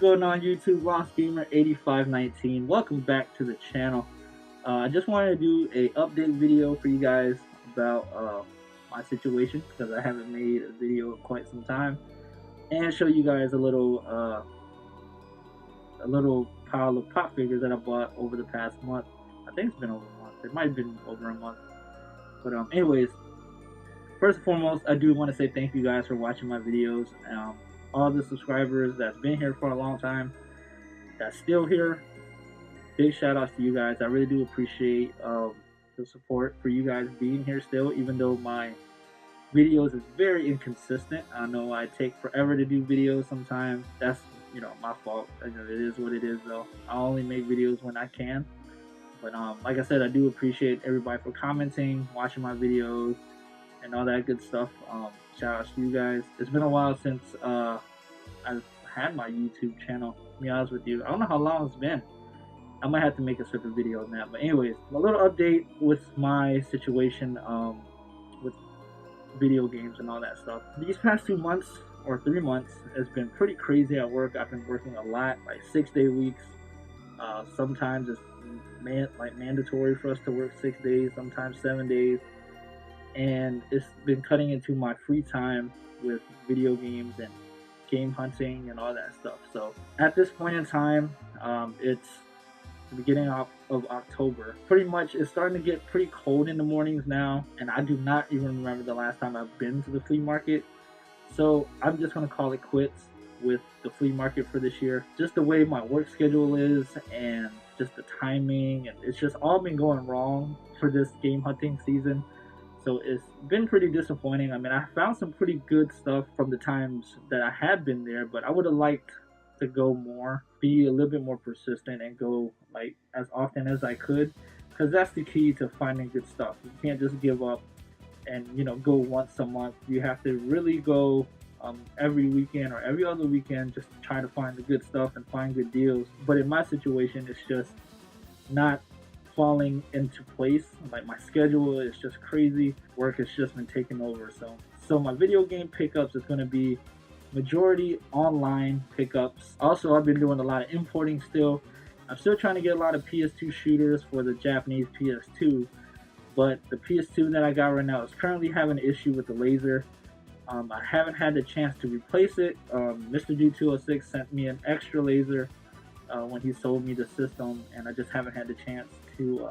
going on YouTube? Lost Gamer 8519. Welcome back to the channel. I just wanted to do a update video for you guys about my situation because I haven't made a video in quite some time, and show you guys a little pile of pop figures that I bought over the past month. I think it's been over a month. It might have been over a month. But anyways, first and foremost, I do want to say thank you guys for watching my videos. All the subscribers that's been here for a long time, that's still here, big shout outs to you guys. I really do appreciate the support for you guys being here still, even though my videos is very inconsistent. I know I take forever to do videos sometimes. That's, my fault. It is what it is though. I only make videos when I can. But like I said, I do appreciate everybody for commenting, watching my videos, and all that good stuff. Shout outs to you guys. It's been a while since I've had my YouTube channel, to be honest with you. I don't know how long it's been. I might have to make a separate video on that. But anyways, a little update with my situation with video games and all that stuff. These past 2 months or 3 months has been pretty crazy at work. I've been working a lot, like 6-day weeks. Sometimes it's mandatory for us to work 6 days, sometimes 7 days. And it's been cutting into my free time with video games and game hunting and all that stuff. So at this point in time, it's the beginning of October. Pretty much it's starting to get pretty cold in the mornings now, and I do not even remember the last time I've been to the flea market. So I'm just going to call it quits with the flea market for this year. Just the way my work schedule is and just the timing, and it's just all been going wrong for this game hunting season. So it's been pretty disappointing. I mean, I found some pretty good stuff from the times that I had been there, but I would have liked to go more, be a little bit more persistent, and go like as often as I could, because that's the key to finding good stuff. You can't just give up and go once a month. You have to really go every weekend or every other weekend just to try to find the good stuff and find good deals. But in my situation, it's just not falling into place. Like, my schedule is just crazy. Work has just been taking over. So my video game pickups is going to be majority online pickups. Also, I've been doing a lot of importing still. I'm still trying to get a lot of PS2 shooters for the Japanese PS2, but the PS2 that I got right now is currently having an issue with the laser. I haven't had the chance to replace it. Mr. G206 sent me an extra laser when he sold me the system, and I just haven't had the chance to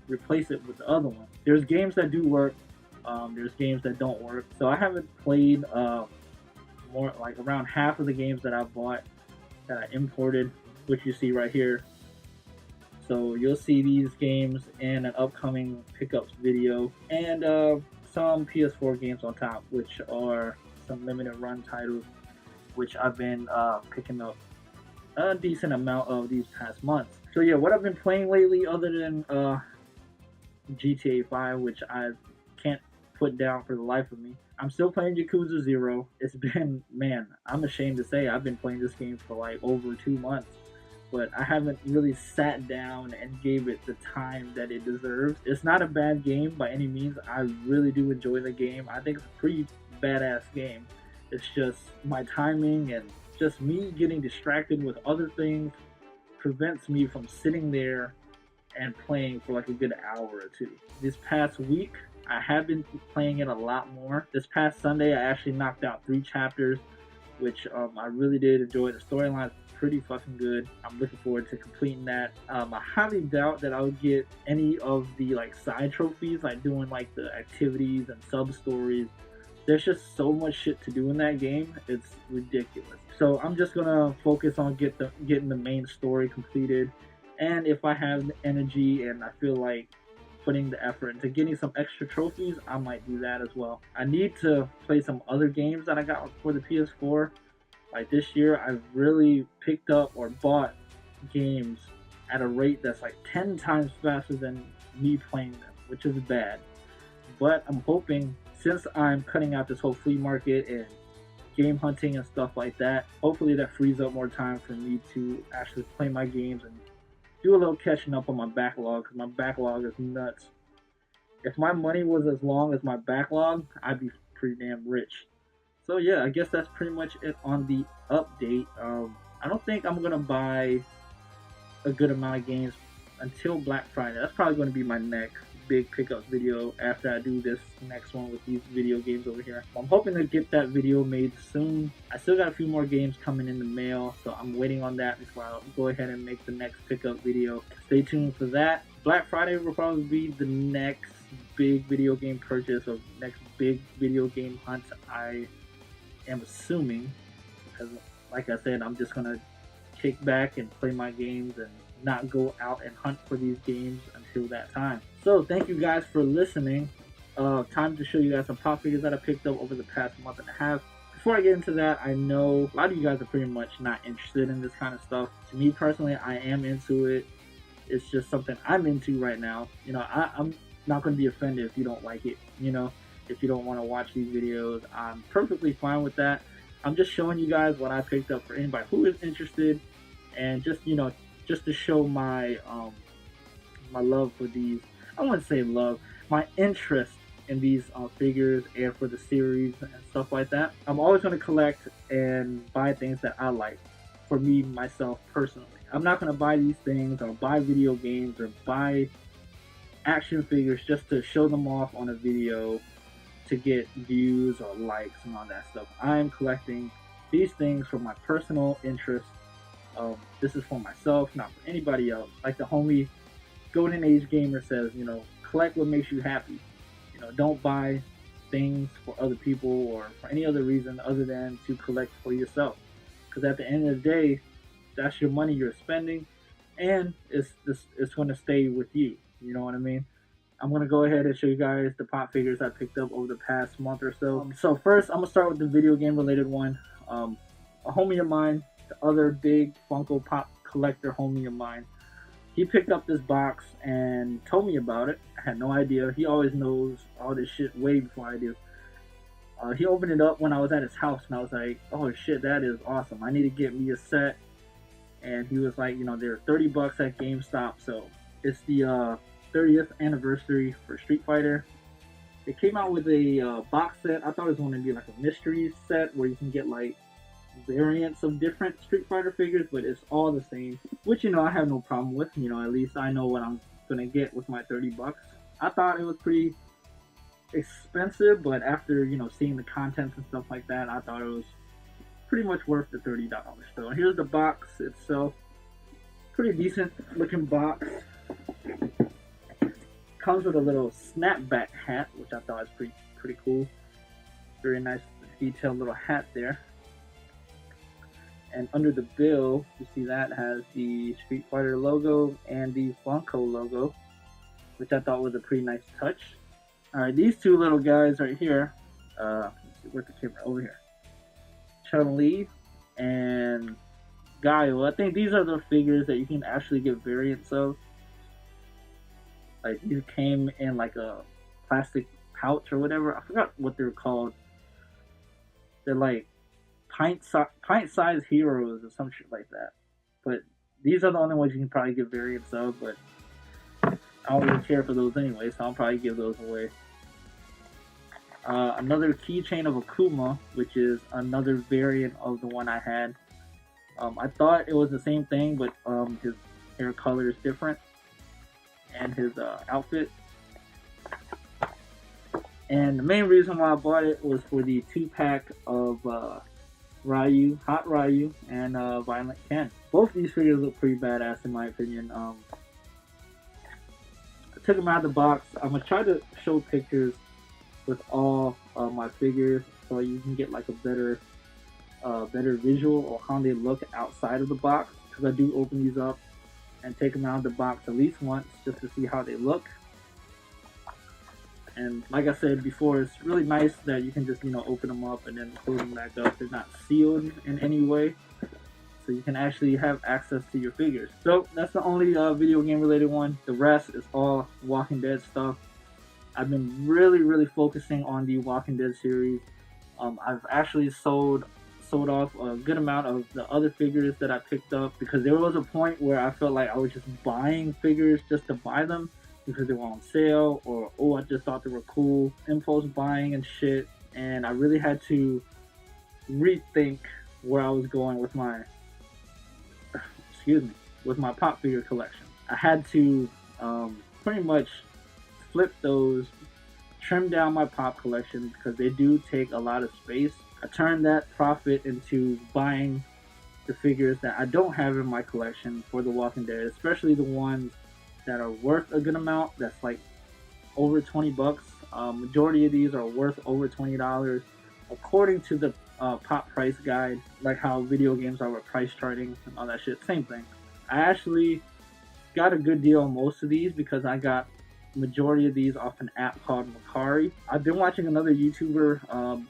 replace it with the other one. There's games that do work, there's games that don't work. So I haven't played more like around half of the games that I bought that I imported, which you see right here. So you'll see these games in an upcoming pickups video, and some PS4 games on top, which are some limited run titles, which I've been picking up a decent amount of these past months. So yeah, what I've been playing lately, other than GTA 5, which I can't put down for the life of me, I'm still playing Yakuza 0. It's been, man, I'm ashamed to say I've been playing this game for like over 2 months, but I haven't really sat down and gave it the time that it deserves. It's not a bad game by any means. I really do enjoy the game. I think it's a pretty badass game. It's just my timing and just me getting distracted with other things prevents me from sitting there and playing for like a good hour or two. This past week, I have been playing it a lot more. This past Sunday, I actually knocked out 3 chapters, which I really did enjoy. The storyline is pretty fucking good. I'm looking forward to completing that. I highly doubt that I'll get any of the like side trophies, like doing like the activities and sub stories. There's just so much shit to do in that game. It's ridiculous. So I'm just gonna focus on getting the main story completed, and if I have the energy and I feel like putting the effort into getting some extra trophies, I might do that as well. I need to play some other games that I got for the PS4. Like this year, I've really picked up or bought games at a rate that's like 10 times faster than me playing them, which is bad. But I'm hoping, since I'm cutting out this whole flea market and game hunting and stuff like that, hopefully that frees up more time for me to actually play my games and do a little catching up on my backlog, because my backlog is nuts. If my money was as long as my backlog, I'd be pretty damn rich. So yeah, I guess that's pretty much it on the update. I don't think I'm gonna buy a good amount of games until Black Friday. That's probably going to be my next big pickup video after I do this next one with these video games over here. I'm hoping to get that video made soon. I still got a few more games coming in the mail, so I'm waiting on that before I'll go ahead and make the next pickup video. Stay tuned for that. Black Friday will probably be the next big video game purchase or next big video game hunt, I am assuming, because like I said, I'm just gonna kick back and play my games and not go out and hunt for these games until that time. So thank you guys for listening. Time to show you guys some pop figures that I picked up over the past month and a half. Before I get into that, I know a lot of you guys are pretty much not interested in this kind of stuff. To me personally, I am into it. It's just something I'm into right now. You know, I'm not going to be offended if you don't like it. You know, if you don't want to watch these videos, I'm perfectly fine with that. I'm just showing you guys what I picked up for anybody who is interested, and just, you know, just to show my my love for these. I wouldn't say love, my interest in these figures and for the series and stuff like that. I'm always going to collect and buy things that I like for me, myself, personally. I'm not going to buy these things or buy video games or buy action figures just to show them off on a video to get views or likes and all that stuff. I'm collecting these things for my personal interest. This is for myself, not for anybody else. Like the homie Golden Age Gamer says, you know, collect what makes you happy. You know, don't buy things for other people or for any other reason other than to collect for yourself. Because at the end of the day, that's your money you're spending, and it's going to stay with you. You know what I mean? I'm going to go ahead and show you guys the pop figures I picked up over the past month or so. So first, I'm going to start with the video game related one. A homie of mine, the other big Funko Pop collector homie of mine, he picked up this box and told me about it. I had no idea. He always knows all this shit way before I do. He opened it up when I was at his house, and I was like, oh shit, that is awesome. I need to get me a set. And he was like, you know, they're $30 at GameStop, so it's the 30th anniversary for Street Fighter. They came out with a box set. I thought it was going to be like a mystery set where you can get like variants of different Street Fighter figures, but it's all the same, which, you know, I have no problem with. You know, at least I know what I'm gonna get with my $30. I thought it was pretty expensive, but after, you know, seeing the contents and stuff like that, I thought it was pretty much worth the $30. So here's the box itself. Pretty decent looking box. Comes with a little snapback hat, which I thought was pretty cool. Very nice detailed little hat there. And under the bill, you see that has the Street Fighter logo and the Funko logo, which I thought was a pretty nice touch. Alright, these two little guys right here, let's see, where's the camera? Over here. Chun-Li and Guile. I think these are the figures that you can actually get variants of. Like, these came in like a plastic pouch or whatever. I forgot what they're called. They're like pint-sized heroes or some shit like that. But these are the only ones you can probably get variants of, but I don't really care for those anyway, so I'll probably give those away. Another keychain of Akuma, which is another variant of the one I had. I thought it was the same thing, but his hair color is different, and his outfit. And the main reason why I bought it was for the 2-pack of Ryu, Hot Ryu, and Violent Ken. Both these figures look pretty badass in my opinion. I took them out of the box. I'm gonna try to show pictures with all my figures so you can get like a better visual of how they look outside of the box, because I do open these up and take them out of the box at least once just to see how they look. And like I said before, it's really nice that you can just, you know, open them up and then close them back up. They're not sealed in any way, so you can actually have access to your figures. So that's the only video game related one. The rest is all Walking Dead stuff. I've been really focusing on the Walking Dead series. I've actually sold off a good amount of the other figures that I picked up, because there was a point where I felt like I was just buying figures just to buy them because they were on sale, or I just thought they were cool, impulse buying and shit. And I really had to rethink where I was going with my excuse me, with my pop figure collection. I had to pretty much flip those, trim down my pop collection because they do take a lot of space. I turned that profit into buying the figures that I don't have in my collection for The Walking Dead, especially the ones that are worth a good amount. That's like over 20 bucks. Majority of these are worth over $20 according to the pop price guide, like how video games are with price charting and all that shit. Same thing. I actually got a good deal on most of these because I got majority of these off an app called Mercari. I've been watching another YouTuber.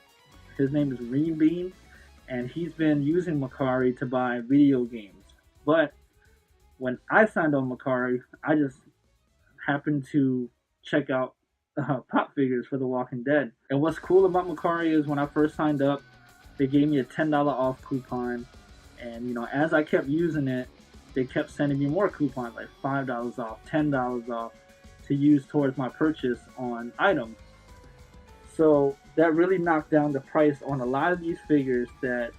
His name is Green Bean, and he's been using Mercari to buy video games. But when I signed on Mercari, I just happened to check out pop figures for The Walking Dead. And what's cool about Mercari is when I first signed up, they gave me a $10 off coupon, and you know, as I kept using it, they kept sending me more coupons, like $5 off, $10 off, to use towards my purchase on items. So that really knocked down the price on a lot of these figures that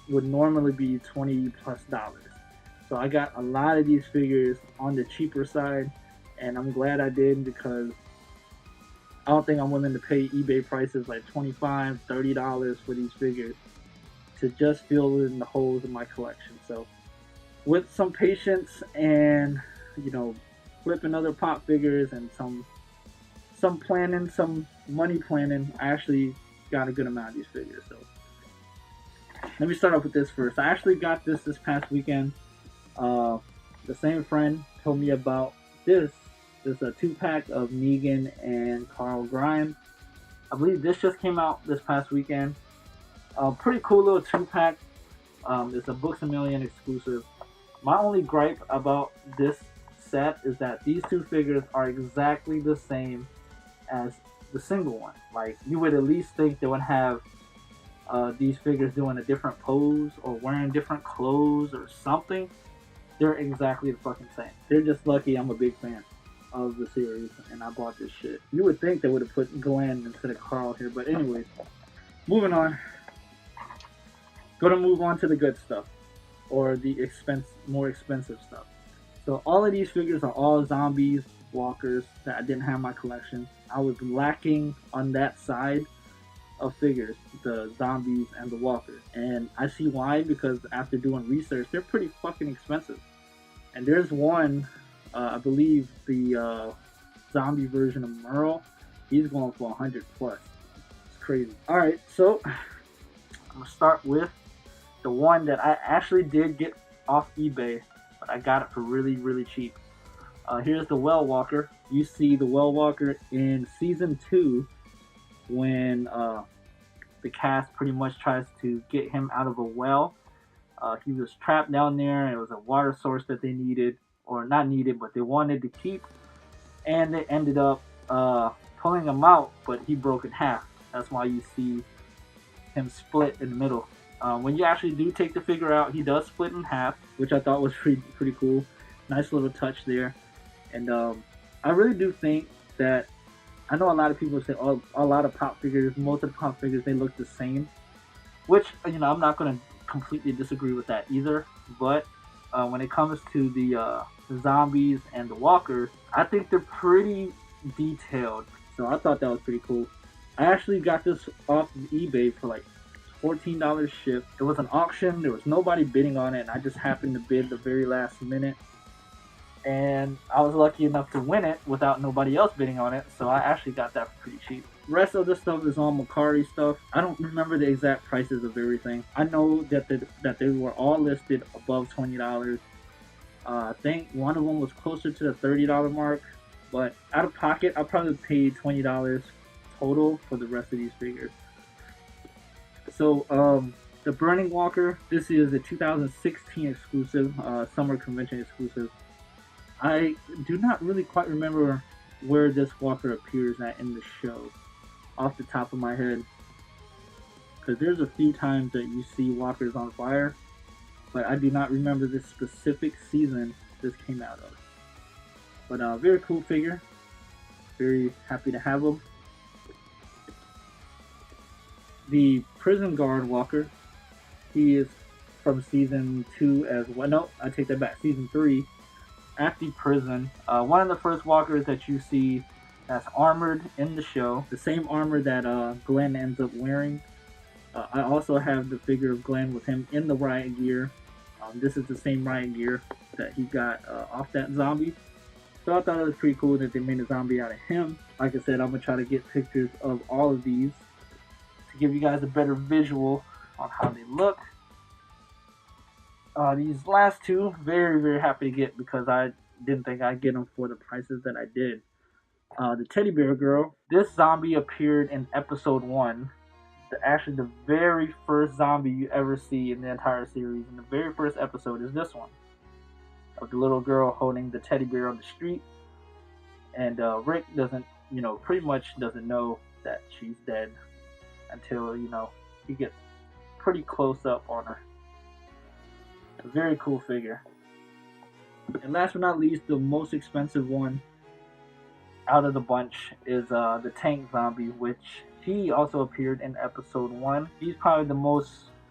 would normally be $20 plus. So I got a lot of these figures on the cheaper side, and I'm glad I did because I don't think I'm willing to pay eBay prices like $25, $30 for these figures to just fill in the holes in my collection. So with some patience and, you know, flipping other pop figures and some planning, some money planning, I actually got a good amount of these figures. So let me start off with this first. I actually got this past weekend. The same friend told me about this. There's a 2-pack of Negan and Carl Grimes. I believe this just came out this past weekend. Pretty cool little 2-pack. It's a Books A Million exclusive. My only gripe about this set is that these two figures are exactly the same as the single one. Like, you would at least think they would have these figures doing a different pose or wearing different clothes or something. They're exactly the fucking same. They're just lucky I'm a big fan of the series and I bought this shit. You would think they would have put Glenn instead of Carl here, but anyways, moving on. Gonna move on to the good stuff, or the more expensive stuff. So all of these figures are all zombies, walkers that I didn't have in my collection. I was lacking on that side of figures, the zombies and the walkers, and I see why, because after doing research, they're pretty fucking expensive. And there's one, I believe the zombie version of Merle, he's going for 100 plus. It's crazy. Alright, so I'm gonna start with the one that I actually did get off eBay, but I got it for really, really cheap. Here's the Well Walker. You see the Well Walker in season 2 when the cast pretty much tries to get him out of a well. He was trapped down there, and it was a water source that they needed, or not needed, but they wanted to keep, and they ended up pulling him out, but he broke in half. That's why you see him split in the middle. When you actually do take the figure out, he does split in half, which I thought was pretty cool. Nice little touch there. And I really do think that, I know a lot of people say, oh, a lot of pop figures, most of the pop figures, they look the same, which, you know, I'm not going to completely disagree with that either. But when it comes to the zombies and the walkers, I think they're pretty detailed. So I thought that was pretty cool. I actually got this off of eBay for like $14 shipped. It was an auction. There was nobody bidding on it, and I just happened to bid the very last minute. And I was lucky enough to win it without nobody else bidding on it, so I actually got that for pretty cheap. The rest of this stuff is on Mercari stuff. I don't remember the exact prices of everything. I know that they were all listed above $20. I think one of them was closer to the $30 mark, but out of pocket, I probably paid $20 total for the rest of these figures. So, the Burning Walker, this is a 2016 exclusive, summer convention exclusive. I do not really quite remember where this walker appears at in the show, off the top of my head, because there's a few times that you see walkers on fire, but I do not remember this specific season this came out of. But very cool figure, very happy to have him. The Prison Guard Walker, he is from season 2 as well. No, I take that back. Season 3, at the prison. One of the first walkers that you see that's armored in the show, the same armor that Glenn ends up wearing. I also have the figure of Glenn with him in the riot gear. This is the same riot gear that he got off that zombie. So I thought it was pretty cool that they made a zombie out of him. Like I said, I'm going to try to get pictures of all of these to give you guys a better visual on how they look. These last two, very, very happy to get because I didn't think I'd get them for the prices that I did. The teddy bear girl. This zombie appeared in episode 1. Actually, the very first zombie you ever see in the entire series. And the very first episode is this one. Of the little girl holding the teddy bear on the street. And Rick doesn't, pretty much doesn't know that she's dead until, he gets pretty close up on her. A very cool figure. And last but not least, the most expensive one out of the bunch is the tank zombie, which he also appeared in episode 1. He's probably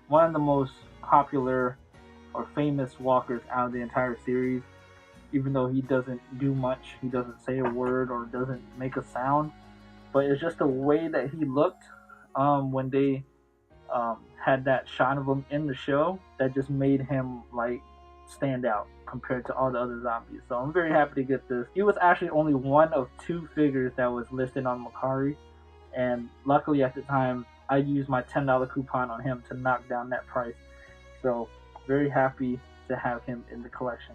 one of the most popular or famous walkers out of the entire series, even though he doesn't do much. He doesn't say a word or doesn't make a sound, but it's just the way that he looked when they had that shot of him in the show that just made him like stand out compared to all the other zombies. So I'm very happy to get this. He was actually only one of 2 figures that was listed on Mercari, and luckily at the time I used my $10 coupon on him to knock down that price. So very happy to have him in the collection.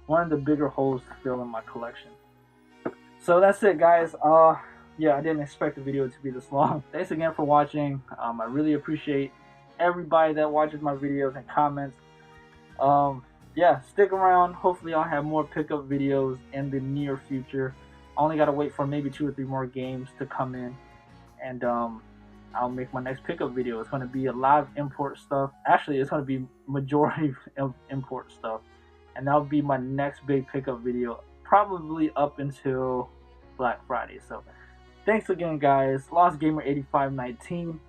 One of the bigger holes to fill in my collection. So that's it, guys. Yeah, I didn't expect the video to be this long. Thanks again for watching. I really appreciate everybody that watches my videos and comments. Yeah, stick around. Hopefully I'll have more pickup videos in the near future. I only gotta wait for maybe 2 or 3 more games to come in, and I'll make my next pickup video. It's going to be a lot of import stuff. Actually, it's going to be majority of import stuff. And that'll be my next big pickup video, probably up until Black Friday. So, thanks again, guys. Lost Gamer 8519.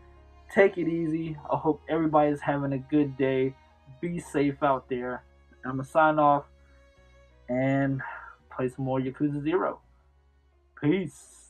Take it easy. I hope everybody's having a good day. Be safe out there. I'm going to sign off and play some more Yakuza 0. Peace.